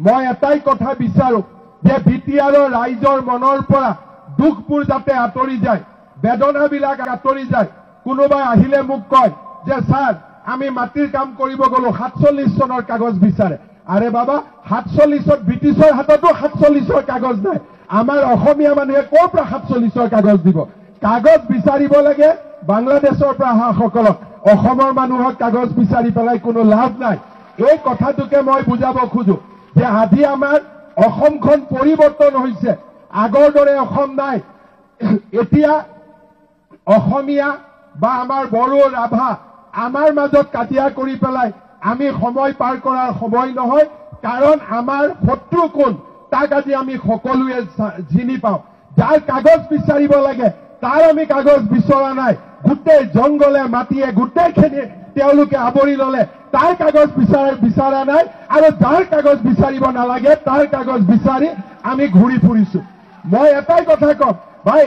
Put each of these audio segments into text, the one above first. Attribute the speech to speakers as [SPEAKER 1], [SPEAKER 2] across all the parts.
[SPEAKER 1] মই এটাই কথা বিচাৰো যে বিটিআৰৰ ৰাইজৰ মনৰ পৰা দুখবোৰ যাতে আঁতৰি যায়, বেদনাবিলাক আঁতৰি যায়। কোনোবাই আহিলে মোক কয় যে স্যাৰ আমি মাটিৰ কাম কৰিব গলো 47 চনৰ কাগজ বিচাৰে। আৰে বাবা 47ত ব্ৰিটিছৰ হাততো 47ৰ কাগজ নাই। আমাৰ অসমীয়া মানুহে ক'ৰ পৰা 47ৰ কাগজ দিব? কাগজ বিচাৰিব লাগে বাংলাদেশৰ পৰা অহা সকলক। অসমৰ মানুহক কাগজ বিচাৰি পেলাই কোনো লাভ নাই। এই কথাটোকে মই বুজাব খোজো যে আজি আমাৰ অসমখন পৰিৱৰ্তন হৈছে, আগৰ দৰে অসম নাই। এতিয়া অসমীয়া বা আমাৰ বড়ো ৰাভা আমাৰ মাজত কাজিয়া কৰি পেলাই আমি সময় পাৰ কৰাৰ সময় নহয়, কাৰণ আমাৰ শত্ৰু কোন তাক আজি আমি সকলোৱে চিনি পাওঁ। যাৰ কাগজ বিচাৰিব লাগে তাৰ আমি কাগজ বিচৰা নাই। গোটেই জংগলে মাটিয়ে গোটেইখিনি তেওঁলোকে আৱৰি ললে, তাৰ কাগজ বিচৰা নাই। আৰু যাৰ কাগজ বিচাৰিব নালাগে তাৰ কাগজ বিচাৰি আমি ঘূৰি ফুৰিছো। মই এটাই কথা কম, ভাই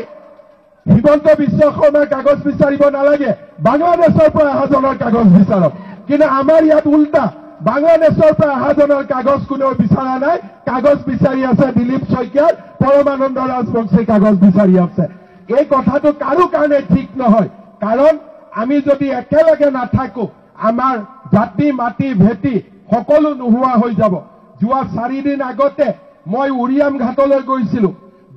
[SPEAKER 1] হিমন্ত বিশ্ব শৰ্মাৰ কাগজ বিচাৰিব নালাগে, বাংলাদেশৰ পৰা অহাজনৰ কাগজ বিচাৰক। কিন্তু আমাৰ ইয়াত উল্টা, বাংলাদেশৰ পৰা অহাজনৰ কাগজ কোনেও বিচৰা নাই, কাগজ বিচাৰি আছে দিলীপ শইকীয়াৰ, পৰমানন্দ ৰাজবংশীৰ কাগজ বিচাৰি আছে। এই কথাটো কাৰো কাৰণে ঠিক নহয়, কাৰণ আমি যদি একেলগে নাথাকো আমাৰ জাতি মাটি ভেটি সকলো নোহোৱা হৈ যাব। যোৱা 4 দিন আগতে মই উৰিয়াম ঘাটলৈ গৈছিলো।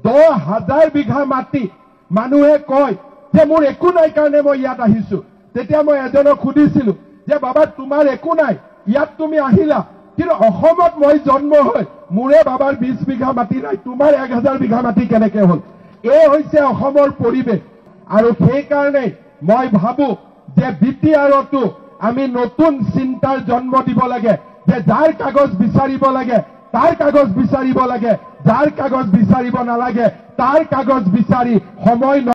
[SPEAKER 1] 10,000 বিঘা মাটি মানুহে কয় যে মোৰ একো নাই কাৰণে মই ইয়াত আহিছো। তেতিয়া মই এজনক সুধিছিলো যে বাবা তোমাৰ একো নাই, ইয়াত তুমি আহিলা, কিন্তু অসমত মই জন্ম হৈ মোৰে বাবাৰ 20 বিঘা মাটি নাই, তোমাৰ 1000 বিঘা মাটি কেনেকে হ'ল? এই হৈছে অসমৰ পৰিৱেশ। আৰু সেইকাৰণে মই ভাবো যে বিটিআৰতো আমি নতুন চিন্তাৰ জন্ম দিব লাগে, যে যাৰ কাগজ বিচাৰিব লাগে তাৰ কাগজ বিচাৰিব লাগে, যাৰ কাগজ বিচাৰিব নালাগে তাৰ কাগজ বিচাৰি সময়